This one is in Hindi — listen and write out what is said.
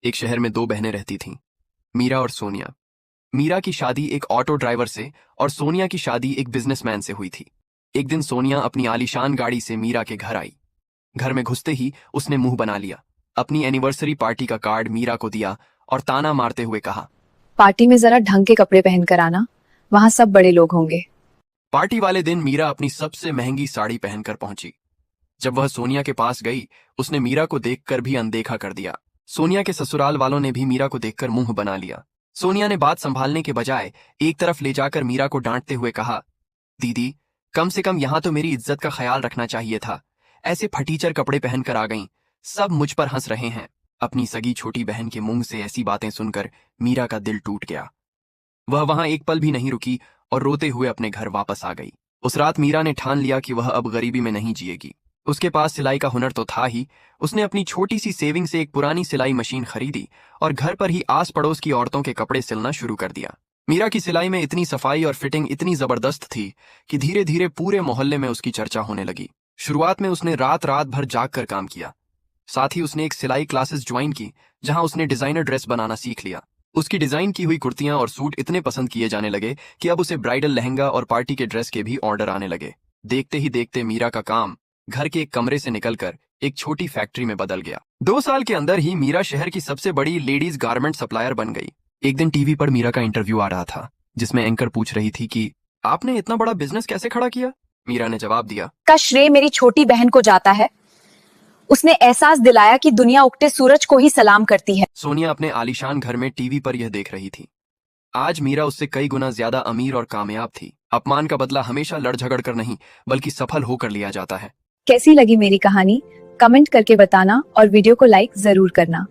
एक शहर में दो बहनें रहती थीं, मीरा और सोनिया। मीरा की शादी एक ऑटो ड्राइवर से और सोनिया की शादी एक बिजनेसमैन से हुई थी। एक दिन सोनिया अपनी आलीशान गाड़ी से मीरा के घर आई। घर में घुसते ही उसने मुंह बना लिया, अपनी एनिवर्सरी पार्टी का कार्ड मीरा को दिया और ताना मारते हुए कहा, पार्टी में जरा ढंग के कपड़े पहन कर आना, वहां सब बड़े लोग होंगे। पार्टी वाले दिन मीरा अपनी सबसे महंगी साड़ी पहनकर पहुंची। जब वह सोनिया के पास गई, उसने मीरा को देखकर भी अनदेखा कर दिया। सोनिया के ससुराल वालों ने भी मीरा को देखकर मुंह बना लिया। सोनिया ने बात संभालने के बजाय एक तरफ ले जाकर मीरा को डांटते हुए कहा, दीदी, कम से कम यहां तो मेरी इज्जत का ख्याल रखना चाहिए था। ऐसे फटीचर कपड़े पहनकर आ गईं, सब मुझ पर हंस रहे हैं। अपनी सगी छोटी बहन के मुंह से ऐसी बातें सुनकर मीरा का दिल टूट गया। वह वहां एक पल भी नहीं रुकी और रोते हुए अपने घर वापस आ गई। उस रात मीरा ने ठान लिया कि वह अब गरीबी में नहीं जिएगी। उसके पास सिलाई का हुनर तो था ही, उसने अपनी छोटी सी सेविंग से एक पुरानी सिलाई मशीन खरीदी और घर पर ही आस पड़ोस की औरतों के कपड़े सिलना शुरू कर दिया। मीरा की सिलाई में इतनी सफाई और फिटिंग इतनी जबरदस्त थी कि धीरे धीरे पूरे मोहल्ले में उसकी चर्चा होने लगी। शुरुआत में उसने रात रात भर जाग कर काम किया। साथ ही उसने एक सिलाई क्लासेस ज्वाइन की, जहां उसने डिजाइनर ड्रेस बनाना सीख लिया। उसकी डिजाइन की हुई कुर्तियां और सूट इतने पसंद किए जाने लगे कि अब उसे ब्राइडल लहंगा और पार्टी के ड्रेस के भी ऑर्डर आने लगे। देखते ही देखते मीरा का काम घर के एक कमरे से निकलकर एक छोटी फैक्ट्री में बदल गया। 2 साल के अंदर ही मीरा शहर की सबसे बड़ी लेडीज गारमेंट सप्लायर बन गई। एक दिन टीवी पर मीरा का इंटरव्यू आ रहा था, जिसमें एंकर पूछ रही थी कि आपने इतना बड़ा बिजनेस कैसे खड़ा किया। मीरा ने जवाब दिया, का श्रेय मेरी छोटी बहन को जाता है। उसने एहसास दिलाया कि दुनिया उगते सूरज को ही सलाम करती है। सोनिया अपने आलीशान घर में टीवी पर यह देख रही थी। आज मीरा उससे कई गुना ज्यादा अमीर और कामयाब थी। अपमान का बदला हमेशा लड़ झगड़ कर नहीं, बल्कि सफल होकर लिया जाता है। कैसी लगी मेरी कहानी? कमेंट करके बताना और वीडियो को लाइक जरूर करना।